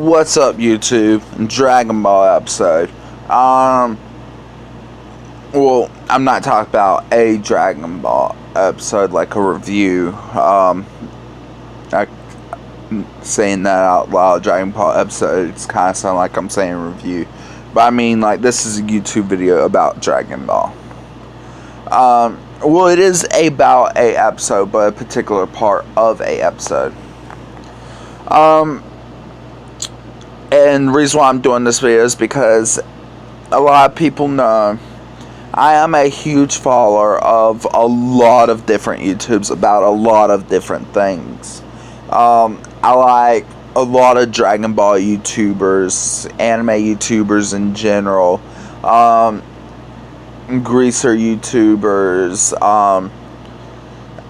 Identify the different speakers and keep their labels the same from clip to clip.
Speaker 1: What's up, YouTube? Dragon Ball episode. Well, I'm not talking about a Dragon Ball episode like a review. Saying that out loud, Dragon Ball episode, it's kind of sound like I'm saying review. But I mean, like, this is a YouTube video about Dragon Ball. Well, it is about a episode, but a particular part of a episode. And the reason why I'm doing this video is because a lot of people know I am a huge follower of a lot of different YouTubes about a lot of different things. I like a lot of Dragon Ball YouTubers, anime YouTubers in general, greaser YouTubers.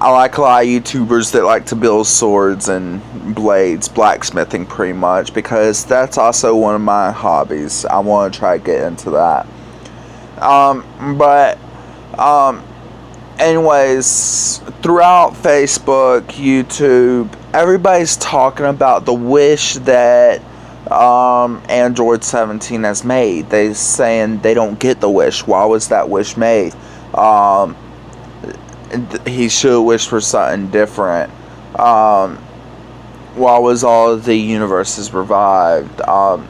Speaker 1: I like a lot of YouTubers that like to build swords and blades, blacksmithing pretty much, because that's also one of my hobbies. I want to try to get into that. Anyways, throughout Facebook, YouTube, everybody's talking about the wish that Android 17 has made. They're saying they don't get the wish. Why was that wish made? He should wish for something different. Why was all of the universes revived? All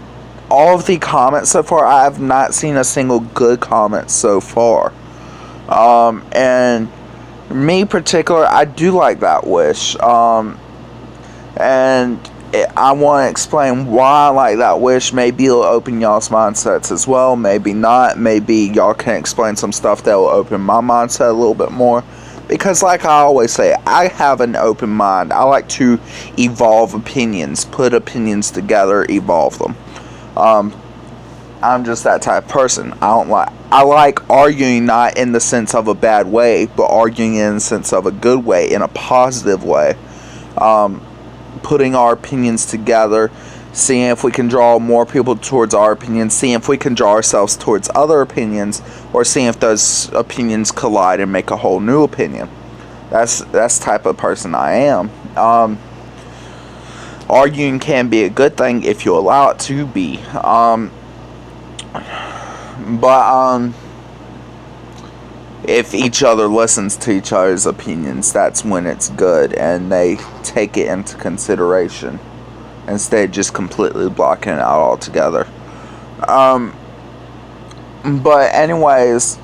Speaker 1: of the comments so far, I have not seen a single good comment so far. And me particular, I do like that wish. I want to explain why I like that wish. Maybe it'll open y'all's mindsets as well. Maybe not. Maybe y'all can explain some stuff that will open my mindset a little bit more. Because like I always say, I have an open mind. I like to evolve opinions. Put opinions together, evolve them. I'm just that type of person. I like arguing, not in the sense of a bad way, but arguing in the sense of a good way, in a positive way. Putting our opinions together, seeing if we can draw more people towards our opinions, seeing if we can draw ourselves towards other opinions, or seeing if those opinions collide and make a whole new opinion. That's the type of person I am. Arguing can be a good thing if you allow it to be. If each other listens to each other's opinions, that's when it's good and they take it into consideration instead of just completely blocking it out altogether. But anyways,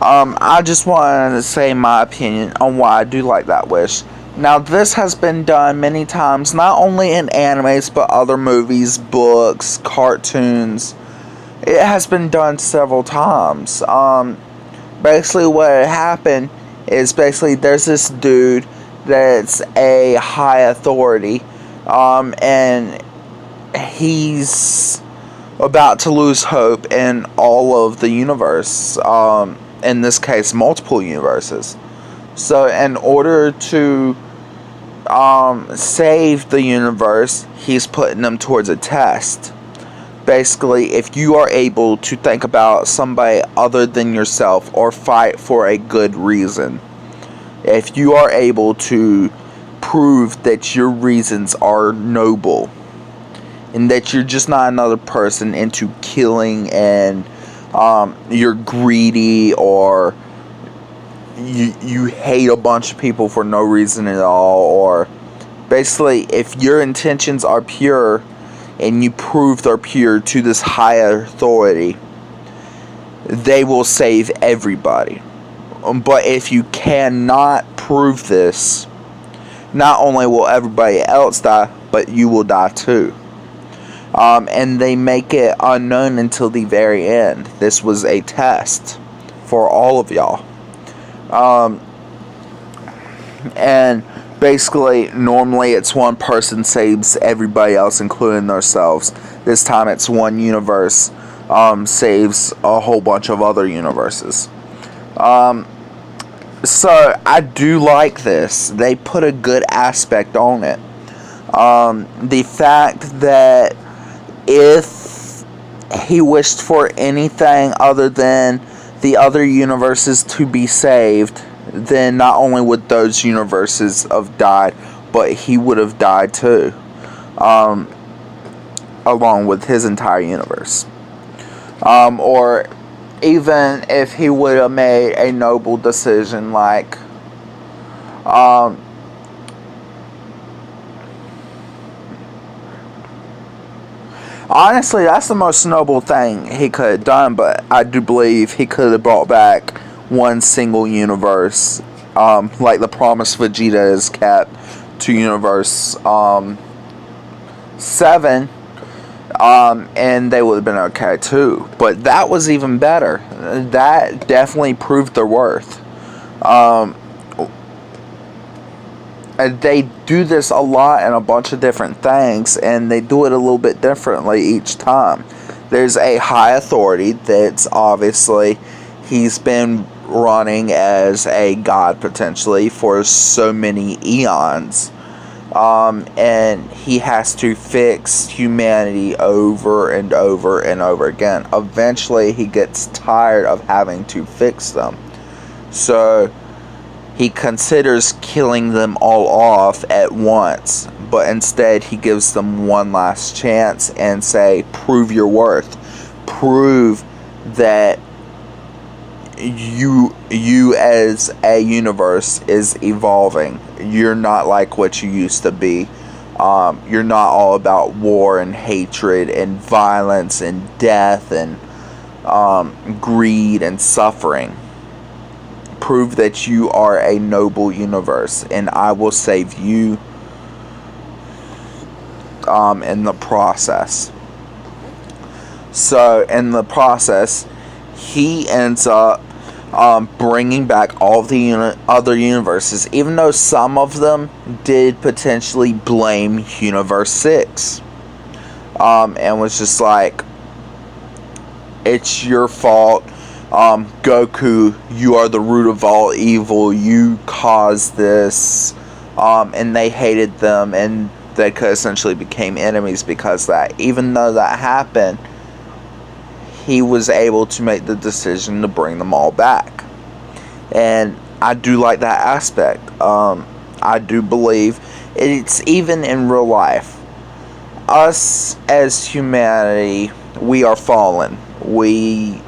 Speaker 1: I just wanted to say my opinion on why I do like that wish. Now, this has been done many times, not only in animes, but other movies, books, cartoons. It has been done several times. Basically what happened is there's this dude that's a high authority, and he's about to lose hope in all of the universe, in this case multiple universes. So in order to save the universe, he's putting them towards a test. Basically, if you are able to think about somebody other than yourself or fight for a good reason, if you are able to prove that your reasons are noble and that you're just not another person into killing and you're greedy or you hate a bunch of people for no reason at all, or basically if your intentions are pure and you prove they're pure to this higher authority, they will save everybody. But if you cannot prove this, not only will everybody else die, but you will die too. And they make it unknown until the very end. This was a test for all of y'all. And basically, normally it's one person saves everybody else, including themselves. This time it's one universe saves a whole bunch of other universes. So I do like this. They put a good aspect on it. The fact that if he wished for anything other than the other universes to be saved, then not only would those universes have died, but he would have died too. along with his entire universe. Or even if he would have made a noble decision like honestly, that's the most noble thing he could have done, but I do believe he could have brought back one single universe, like the promise Vegeta is kept to universe 7, and they would have been okay too. But that was even better. That definitely proved their worth. They do this a lot in a bunch of different things, and they do it a little bit differently each time. There's a high authority that's obviously, he's been running as a god potentially for so many eons. And he has to fix humanity over and over and over again. Eventually, he gets tired of having to fix them. So he considers killing them all off at once, but instead he gives them one last chance and say, prove your worth. Prove that you as a universe is evolving. You're not like what you used to be. You're not all about war and hatred and violence and death and greed and suffering. Prove that you are a noble universe, and I will save you in the process. So in the process, he ends up bringing back all the other universes, even though some of them did potentially blame Universe 6, and was just like, it's your fault. Goku, you are the root of all evil, you caused this, and they hated them, and they could essentially became enemies because of that. Even though that happened, he was able to make the decision to bring them all back, and I do like that aspect. I do believe it's even in real life. Us as humanity, we are fallen. We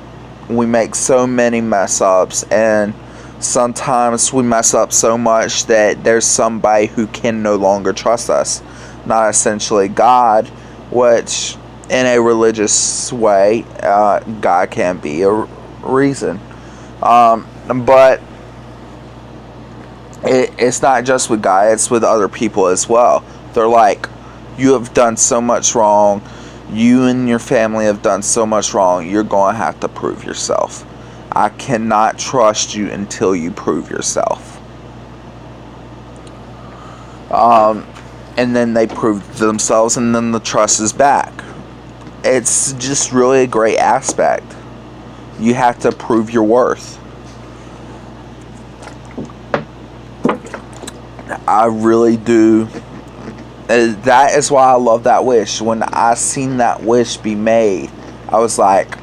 Speaker 1: make so many mess ups, and sometimes we mess up so much that there's somebody who can no longer trust us. Not essentially God, which in a religious way, God can be a reason. But it's not just with God, it's with other people as well. They're like, you have done so much wrong. You and your family have done so much wrong. You're going to have to prove yourself. I cannot trust you until you prove yourself. And then they prove themselves, and then the trust is back. It's just really a great aspect. You have to prove your worth. I really do. That is why I love that wish. When I seen that wish be made, I was like,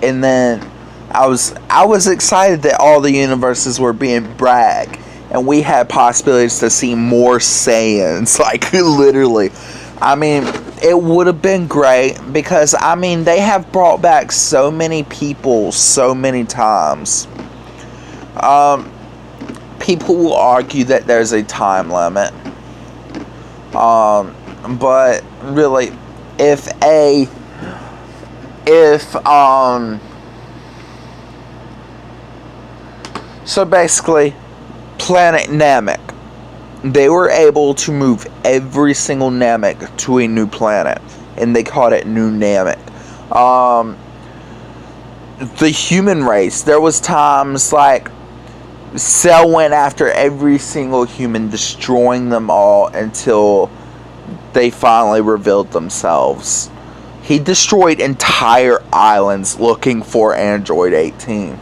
Speaker 1: and then I was excited that all the universes were being bragged, and we had possibilities to see more Saiyans. Like, literally, I mean, it would have been great because, I mean, they have brought back so many people so many times. People will argue that there's a time limit. But really, so basically, Planet Namek, they were able to move every single Namek to a new planet, and they called it New Namek. The human race, there was times like Cell went after every single human, destroying them all until they finally revealed themselves. He destroyed entire islands looking for Android 18.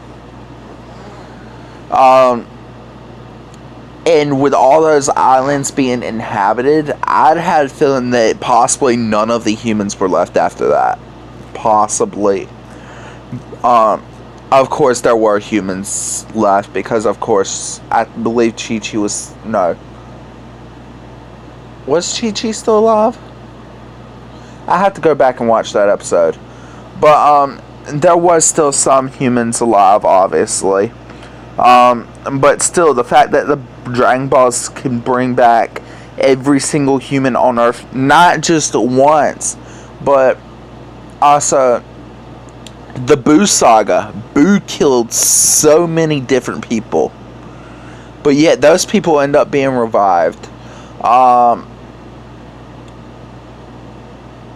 Speaker 1: And with all those islands being inhabited, I'd had a feeling that possibly none of the humans were left after that. Possibly. Of course, there were humans left because, of course, I believe Chi-Chi was... No. Was Chi-Chi still alive? I have to go back and watch that episode. But there was still some humans alive, obviously. But still, the fact that the Dragon Balls can bring back every single human on Earth, not just once, but also the Boo saga. Boo killed so many different people, but yet those people end up being revived.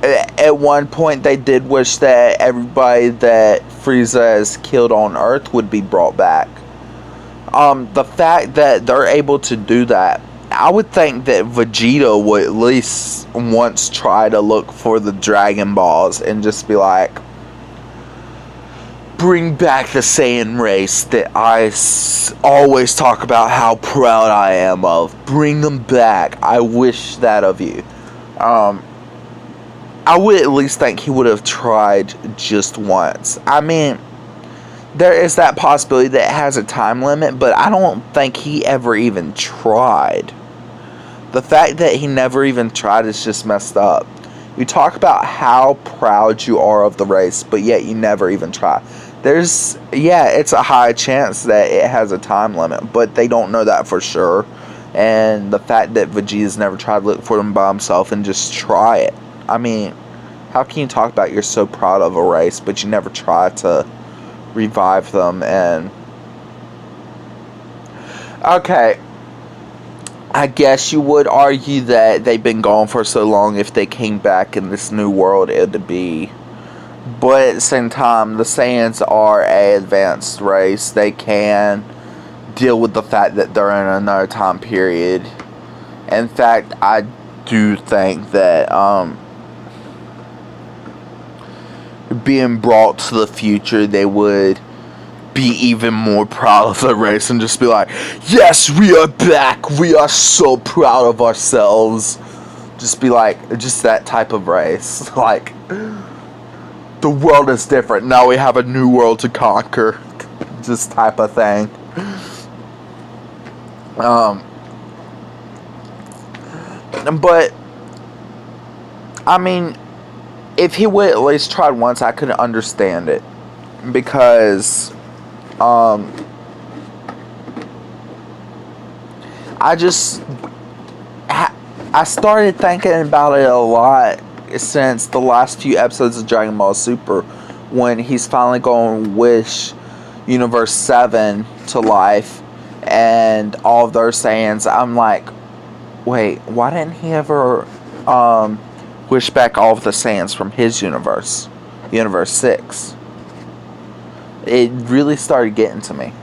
Speaker 1: At one point, they did wish that everybody that Frieza has killed on Earth would be brought back. The fact that they're able to do that, I would think that Vegeta would at least once try to look for the Dragon Balls and just be like, bring back the Saiyan race that I always talk about how proud I am of. Bring them back. I wish that of you. I would at least think he would have tried just once. I mean, there is that possibility that it has a time limit, but I don't think he ever even tried. The fact that he never even tried is just messed up. You talk about how proud you are of the race, but yet you never even try. It's a high chance that it has a time limit, but they don't know that for sure. And the fact that Vegeta's never tried to look for them by himself and just try it. I mean, how can you talk about you're so proud of a race, but you never try to revive them? And okay, I guess you would argue that they've been gone for so long. If they came back in this new world, it would be. But at the same time, the Saiyans are an advanced race. They can deal with the fact that they're in another time period. In fact, I do think that being brought to the future, they would be even more proud of the race and just be like, yes, we are back, we are so proud of ourselves. Just be like, just that type of race. Like, the world is different, now we have a new world to conquer. Just type of thing. But I mean, if he would at least try once, I could understand it. Because I started thinking about it a lot since the last few episodes of Dragon Ball Super, when he's finally going to wish Universe 7 to life and all of their Saiyans. I'm like, wait, why didn't he ever wish back all of the Saiyans from his universe, Universe 6? It really started getting to me.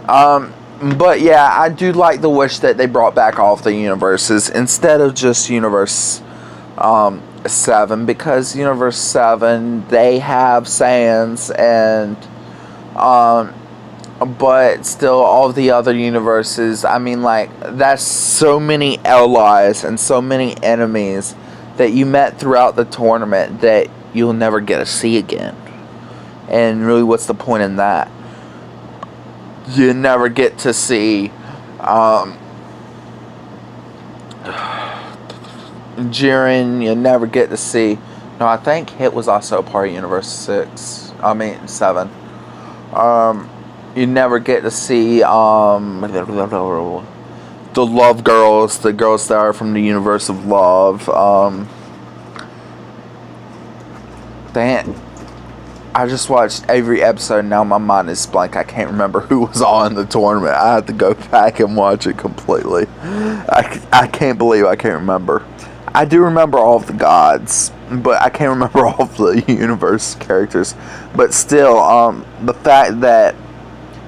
Speaker 1: But yeah, I do like the wish that they brought back all of the universes instead of just Universe 7, because Universe 7, they have Saiyans, and but still all of the other universes, I mean, like, that's so many allies and so many enemies that you met throughout the tournament that you'll never get to see again. And really, what's the point in that? You never get to see Jiren, you never get to see... No, I think Hit was also a part of Universe 6. I mean, 7. You never get to see the Love Girls, the girls that are from the universe of love. I just watched every episode. Now my mind is blank. I can't remember who was all in the tournament. I have to go back and watch it completely. I can't believe I can't remember. I do remember all of the gods, but I can't remember all of the universe characters. But still, the fact that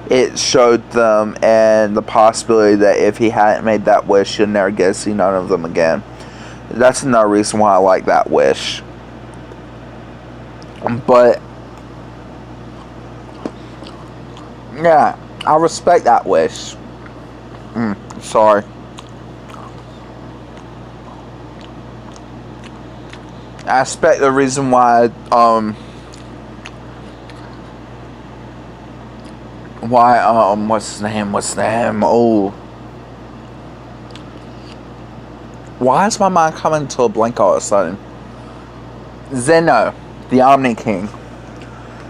Speaker 1: it showed them and the possibility that if he hadn't made that wish, you'll never get to see none of them again. That's another reason why I like that wish. But yeah, I respect that wish. Sorry. I respect the reason why what's his name? Oh, Why is my mind coming to a blank all of a sudden? Zeno, the Omni King.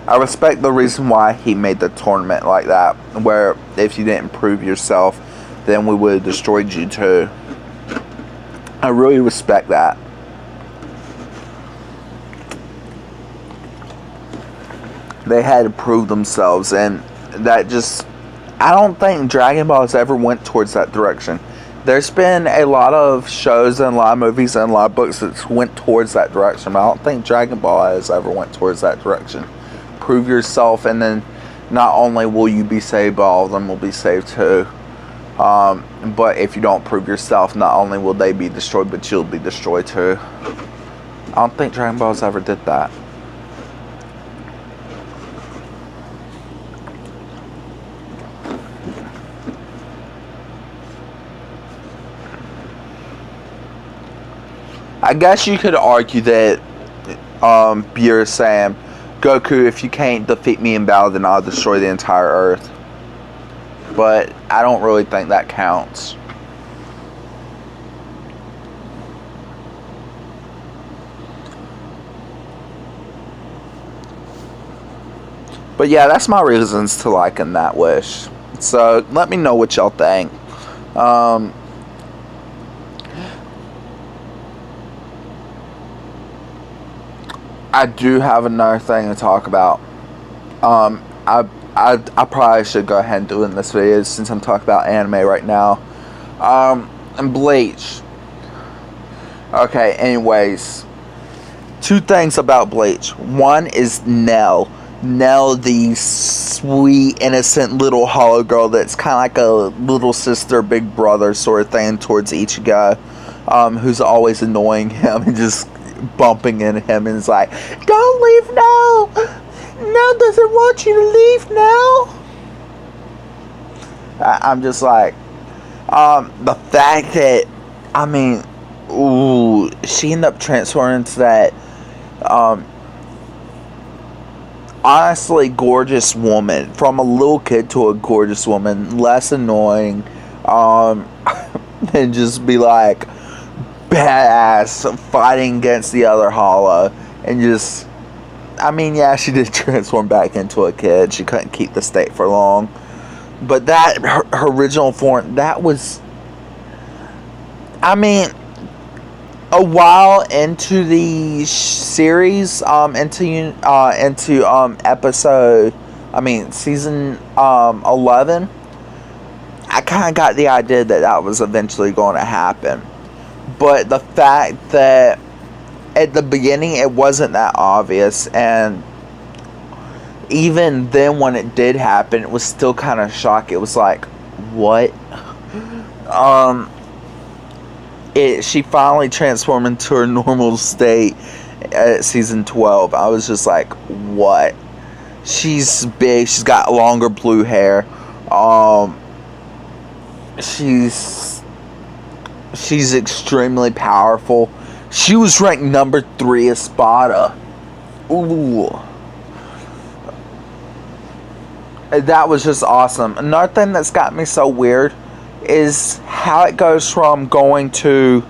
Speaker 1: I respect the reason why he made the tournament like that, where if you didn't prove yourself, then we would have destroyed you too. I really respect that. They had to prove themselves, and that just... I don't think Dragon Ball has ever went towards that direction. There's been a lot of shows and a lot of movies and a lot of books that went towards that direction, but I don't think Dragon Ball has ever went towards that direction. Prove yourself, and then not only will you be saved, but all of them will be saved too. But if you don't prove yourself, not only will they be destroyed, but you'll be destroyed too. I don't think Dragon Ball's ever did that. I guess you could argue that you're saying, Goku, if you can't defeat me in battle, then I'll destroy the entire Earth. But I don't really think that counts. But yeah, that's my reasons to liking that wish. So let me know what y'all think. I do have another thing to talk about. I probably should go ahead and do it in this video since I'm talking about anime right now. And Bleach. Okay, anyways. Two things about Bleach. One is Nell. Nell, the sweet, innocent little hollow girl that's kind of like a little sister, big brother sort of thing towards Ichigo. Who's always annoying him and just bumping into him and is like, don't leave now! Nell doesn't want you to leave now! I'm just like, the fact that, I mean, ooh, she ended up transforming into that, honestly gorgeous woman. From a little kid to a gorgeous woman. Less annoying, and just be like, badass fighting against the other Hollow, and just, I mean, yeah, she did transform back into a kid. She couldn't keep the state for long, but that her original form, that was, I mean, a while into the series, into episode, I mean season 11, I kind of got the idea that that was eventually going to happen. But the fact that at the beginning it wasn't that obvious, and even then when it did happen, it was still kind of shocking. It was like, what? She finally transformed into her normal state at season 12. I was just like, what? She's big. She's got longer blue hair. She's extremely powerful. She was ranked number 3 as Spada. Ooh. That was just awesome. Another thing that's got me so weird is how it goes from going to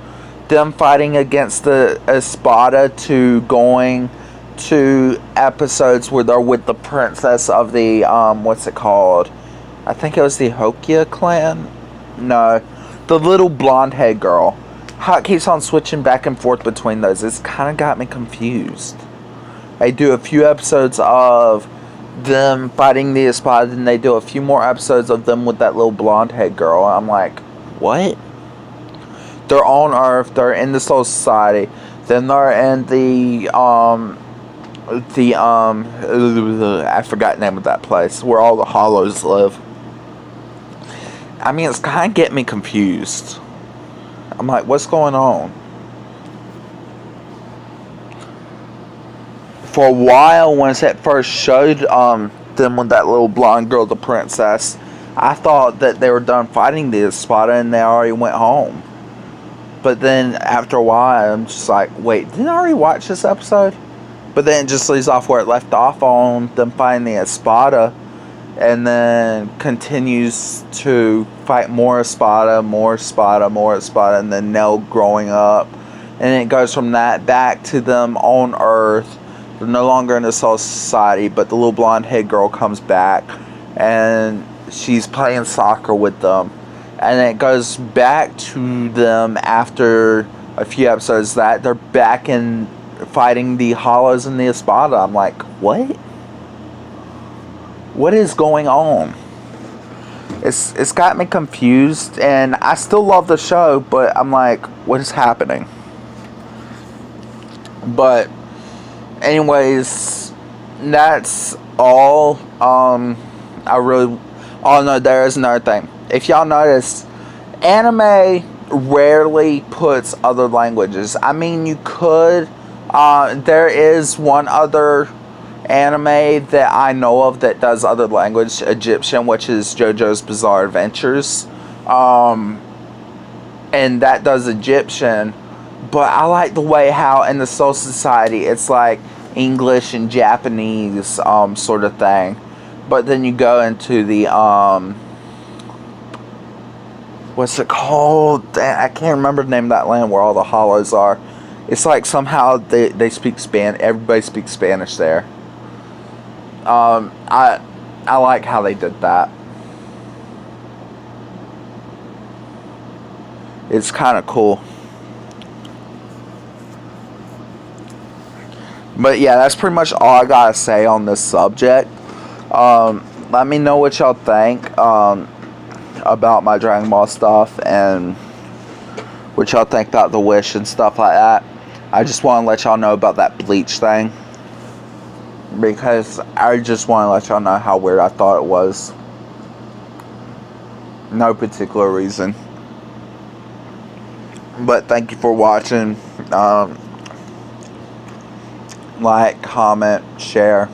Speaker 1: them fighting against the Espada to going to episodes where they're with the princess of the, what's it called? I think it was the Hokia clan? No. The little blonde head girl. How it keeps on switching back and forth between those. It's kind of got me confused. They do a few episodes of them fighting the Espada, and they do a few more episodes of them with that little blonde head girl. I'm like, what? They're on Earth. They're in the Soul Society. Then they're in I forgot the name of that place where all the Hollows live. I mean, it's kind of getting me confused. I'm like, what's going on? For a while, when it first showed them with that little blonde girl, the princess, I thought that they were done fighting the Espada and they already went home. But then after a while, I'm just like, wait, didn't I already watch this episode? But then it just leaves off where it left off on them fighting the Espada. and then continues to fight more Espada, and then Nell growing up. And it goes from that back to them on Earth. They're no longer in the Soul Society, but the little blonde head girl comes back, and she's playing soccer with them. And it goes back to them after a few episodes that they're back in fighting the Hollows and the Espada. I'm like, what? What is going on? It's got me confused, and I still love the show, but I'm like, what is happening? But anyways, that's all. Oh no, there is another thing. If y'all notice, anime rarely puts other languages. I mean, you could. There is one other anime that I know of that does other language, Egyptian, which is JoJo's Bizarre Adventures. And that does Egyptian. But I like the way how in the Soul Society it's like English and Japanese sort of thing. But then you go into the what's it called? I can't remember the name of that land where all the hollows are. It's like somehow they speak Spanish. Everybody speaks Spanish there. I like how they did that. It's kind of cool. But yeah, that's pretty much all I gotta say on this subject. Let me know what y'all think about my Dragon Ball stuff, and what y'all think about the Wish and stuff like that. I just want to let y'all know about that Bleach thing, because I just want to let y'all know how weird I thought it was. No particular reason. But thank you for watching. Like, comment, share.